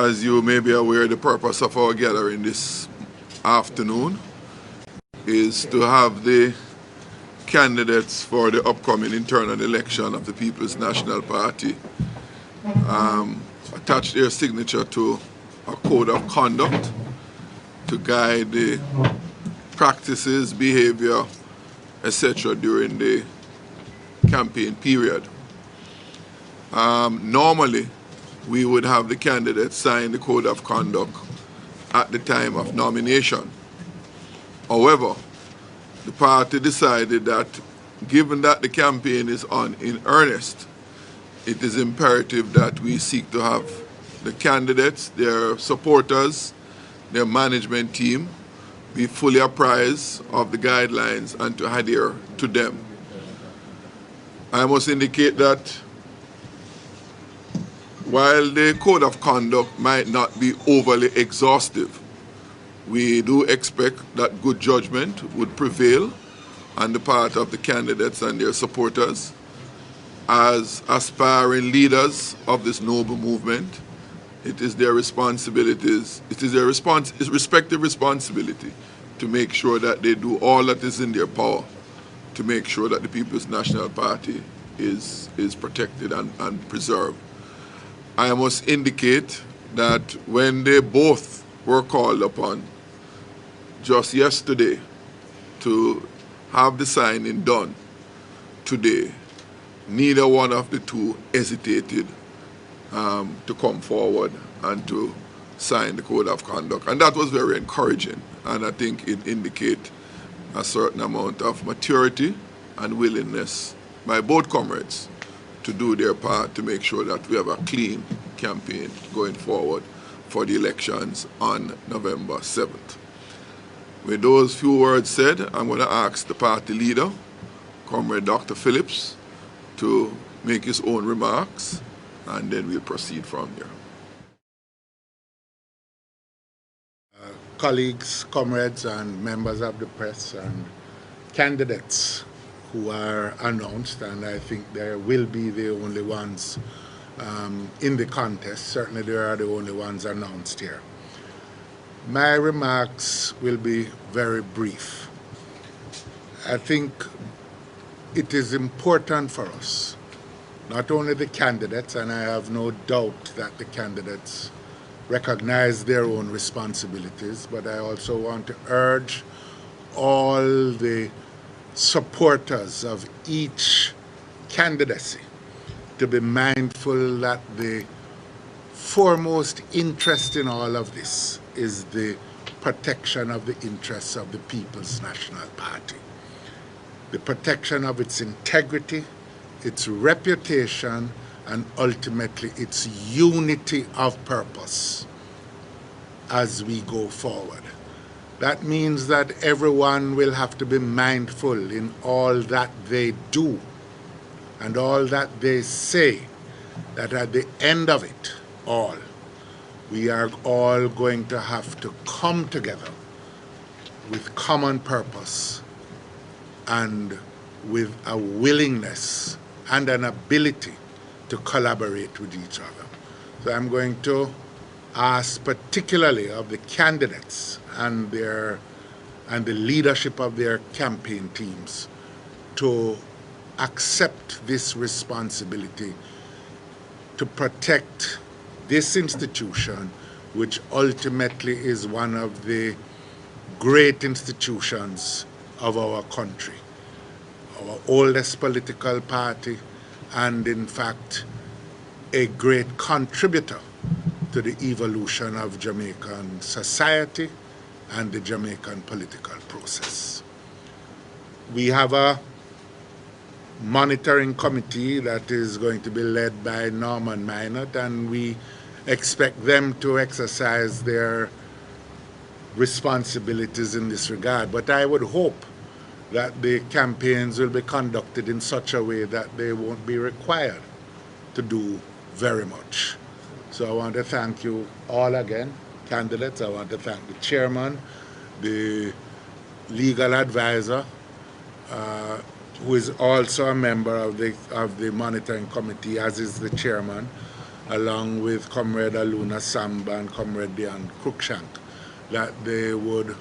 As you may be aware, the purpose of our gathering this afternoon is to have the candidates for the upcoming internal election of the People's National Party attach their signature to a code of conduct to guide the practices, behavior, etc. during the campaign period. Normally, we would have the candidates sign the code of conduct at the time of nomination. However, the party decided that given that the campaign is on in earnest, it is imperative that we seek to have the candidates, their supporters, their management team be fully apprised of the guidelines and to adhere to them. I must indicate that while the code of conduct might not be overly exhaustive, we do expect that good judgment would prevail on the part of the candidates and their supporters as aspiring leaders of this noble movement. It is their responsibilities, it is their respective responsibility to make sure that they do all that is in their power to make sure that the People's National Party is protected and preserved. I must indicate that when they both were called upon just yesterday to have the signing done today, neither one of the two hesitated to come forward and to sign the code of conduct. And that was very encouraging, and I think it indicates a certain amount of maturity and willingness by both comrades to do their part to make sure that we have a clean campaign going forward for the elections on November 7th. With those few words said, I'm going to ask the party leader, Comrade Dr. Phillips, to make his own remarks, and then we'll proceed from there. Colleagues, comrades, and members of the press and candidates who are announced, and I think there will be the only ones in the contest. Certainly there are the only ones announced here. My remarks will be very brief. I think it is important for us, not only the candidates, and I have no doubt that the candidates recognize their own responsibilities, but I also want to urge all the supporters of each candidacy to be mindful that the foremost interest in all of this is the protection of the interests of the People's National Party, the protection of its integrity, its reputation, and ultimately its unity of purpose as we go forward. That means that everyone will have to be mindful in all that they do and all that they say, that at the end of it all, we are all going to have to come together with common purpose and with a willingness and an ability to collaborate with each other. So I'm going to ask particularly of the candidates and the leadership of their campaign teams to accept this responsibility to protect this institution, which ultimately is one of the great institutions of our country, our oldest political party, and in fact a great contributor to the evolution of Jamaican society and the Jamaican political process. We have a monitoring committee that is going to be led by Norman Minot, and we expect them to exercise their responsibilities in this regard. But I would hope that the campaigns will be conducted in such a way that they won't be required to do very much. So I want to thank you all again, candidates. I want to thank the chairman, the legal advisor, who is also a member of the monitoring committee, as is the chairman, along with Comrade Aluna Samba and Comrade Dian Cruikshank, that they would,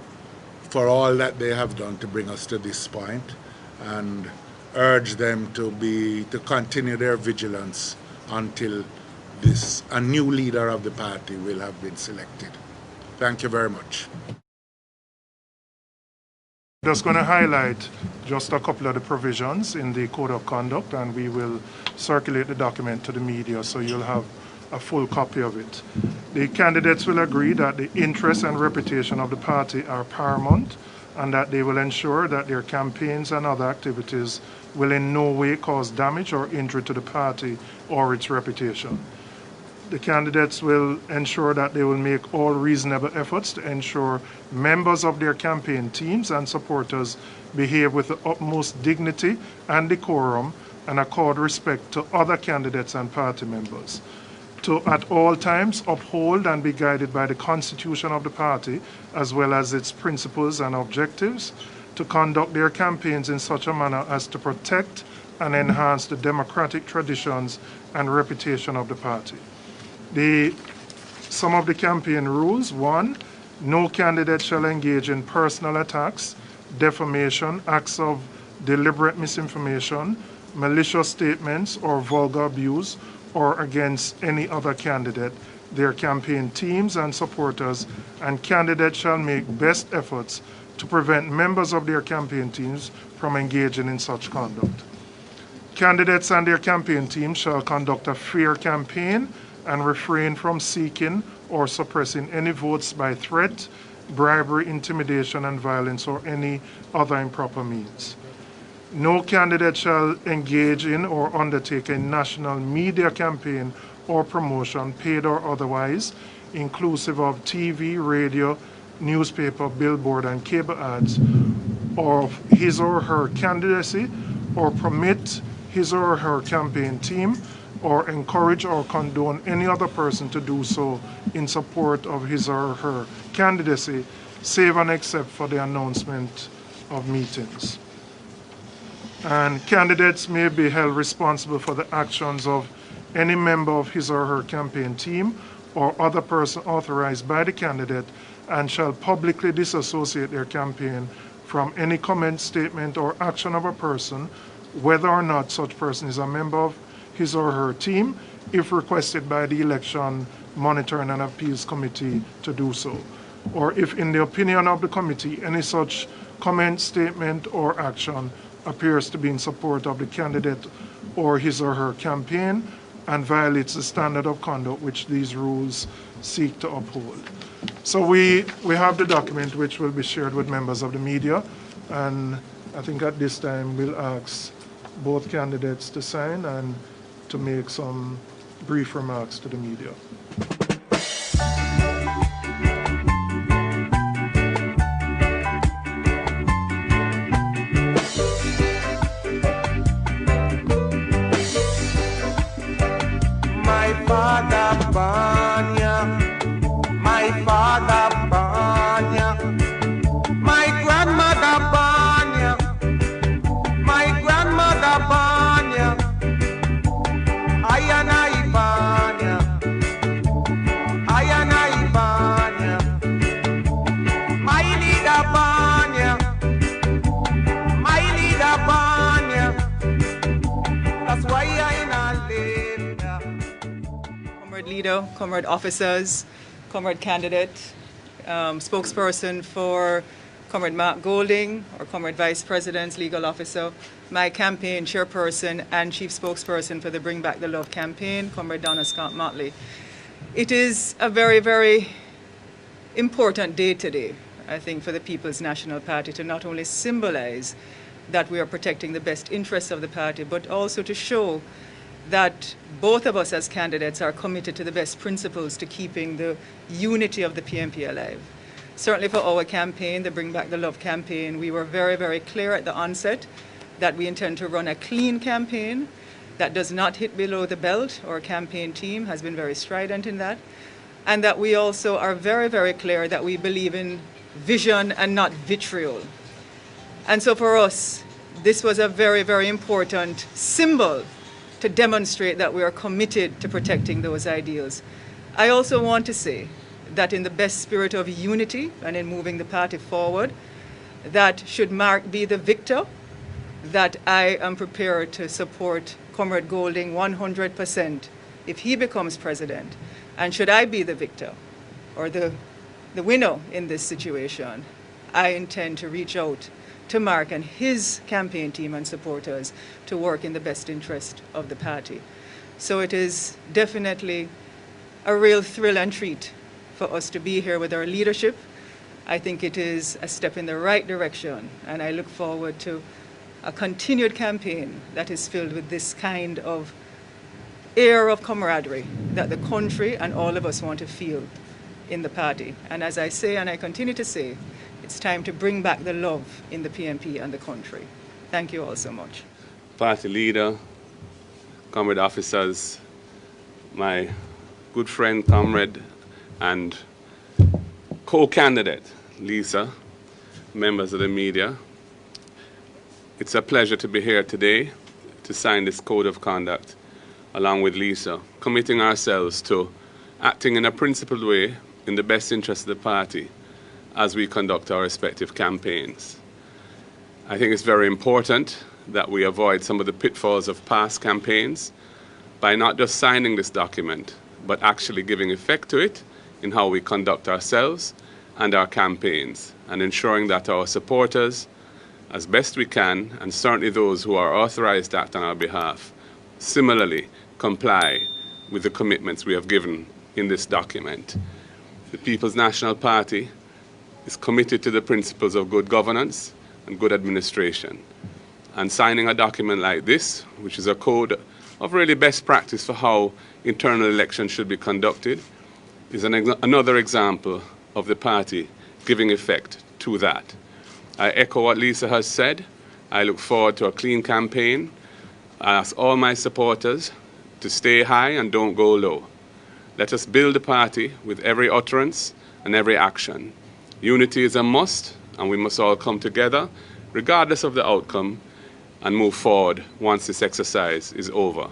for all that they have done to bring us to this point, and urge them to continue their vigilance until a new leader of the party will have been selected. Thank you very much. Just going to highlight just a couple of the provisions in the Code of Conduct, and we will circulate the document to the media so you'll have a full copy of it. The candidates will agree that the interests and reputation of the party are paramount and that they will ensure that their campaigns and other activities will in no way cause damage or injury to the party or its reputation. The candidates will ensure that they will make all reasonable efforts to ensure members of their campaign teams and supporters behave with the utmost dignity and decorum and accord respect to other candidates and party members. To at all times uphold and be guided by the Constitution of the party as well as its principles and objectives, to conduct their campaigns in such a manner as to protect and enhance the democratic traditions and reputation of the party. Some of the campaign rules: 1, no candidate shall engage in personal attacks, defamation, acts of deliberate misinformation, malicious statements, or vulgar abuse, or against any other candidate, their campaign teams and supporters, and candidates shall make best efforts to prevent members of their campaign teams from engaging in such conduct. Candidates and their campaign teams shall conduct a fair campaign and refrain from seeking or suppressing any votes by threat, bribery, intimidation, and violence, or any other improper means. No candidate shall engage in or undertake a national media campaign or promotion, paid or otherwise, inclusive of TV, radio, newspaper, billboard, and cable ads, of his or her candidacy, or permit his or her campaign team, or encourage or condone any other person to do so in support of his or her candidacy, save and except for the announcement of meetings. And candidates may be held responsible for the actions of any member of his or her campaign team or other person authorized by the candidate, and shall publicly disassociate their campaign from any comment, statement, or action of a person, whether or not such person is a member of his or her team, if requested by the Election Monitoring and Appeals Committee to do so, or if in the opinion of the committee any such comment, statement, or action appears to be in support of the candidate or his or her campaign and violates the standard of conduct which these rules seek to uphold. So we have the document which will be shared with members of the media, and I think at this time we'll ask both candidates to sign and to make some brief remarks to the media. My father Banya, my father Banya, my grandmother Banya, my grandmother Banya, Ayana Ibanya, Ayana Ibanya, my leader Banya, my leader Banya, that's why I not live. Comrade leader, comrade officers, comrade candidate, spokesperson for Comrade Mark Golding, or Comrade Vice President's legal officer, my campaign chairperson and chief spokesperson for the Bring Back the Love campaign, Comrade Donna Scott Motley. It is a very, very important day today, I think, for the People's National Party to not only symbolize that we are protecting the best interests of the party, but also to show that both of us as candidates are committed to the best principles to keeping the unity of the PNP alive. Certainly for our campaign, the Bring Back the Love campaign, we were very, very clear at the onset that we intend to run a clean campaign that does not hit below the belt. Our campaign team has been very strident in that. And that we also are very, very clear that we believe in vision and not vitriol. And so for us, this was a very, very important symbol to demonstrate that we are committed to protecting those ideals. I also want to say that in the best spirit of unity and in moving the party forward, that should Mark be the victor, that I am prepared to support Comrade Golding 100% if he becomes president. And should I be the victor or the winner in this situation, I intend to reach out to Mark and his campaign team and supporters to work in the best interest of the party. So it is definitely a real thrill and treat for us to be here with our leadership. I think it is a step in the right direction, and I look forward to a continued campaign that is filled with this kind of air of camaraderie that the country and all of us want to feel in the party. And as I say, and I continue to say, it's time to bring back the love in the PNP and the country. Thank you all so much. Party leader, comrade officers, my good friend, comrade, and co-candidate, Lisa, members of the media. It's a pleasure to be here today to sign this code of conduct along with Lisa, committing ourselves to acting in a principled way in the best interest of the party as we conduct our respective campaigns. I think it's very important that we avoid some of the pitfalls of past campaigns by not just signing this document, but actually giving effect to it in how we conduct ourselves and our campaigns, and ensuring that our supporters, as best we can, and certainly those who are authorized to act on our behalf, similarly comply with the commitments we have given in this document. The People's National Party is committed to the principles of good governance and good administration. And signing a document like this, which is a code of really best practice for how internal elections should be conducted, is another example of the party giving effect to that. I echo what Lisa has said. I look forward to a clean campaign. I ask all my supporters to stay high and don't go low. Let us build the party with every utterance and every action. Unity is a must, and we must all come together, regardless of the outcome, and move forward once this exercise is over.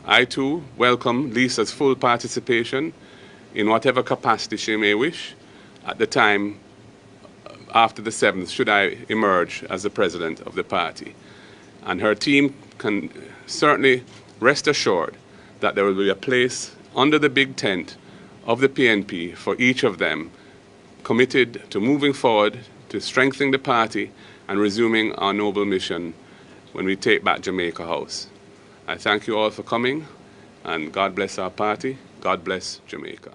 I too welcome Lisa's full participation in whatever capacity she may wish at the time after the 7th, should I emerge as the president of the party. And her team can certainly rest assured that there will be a place under the big tent of the PNP for each of them, committed to moving forward, to strengthening the party and resuming our noble mission when we take back Jamaica House. I thank you all for coming, and God bless our party. God bless Jamaica.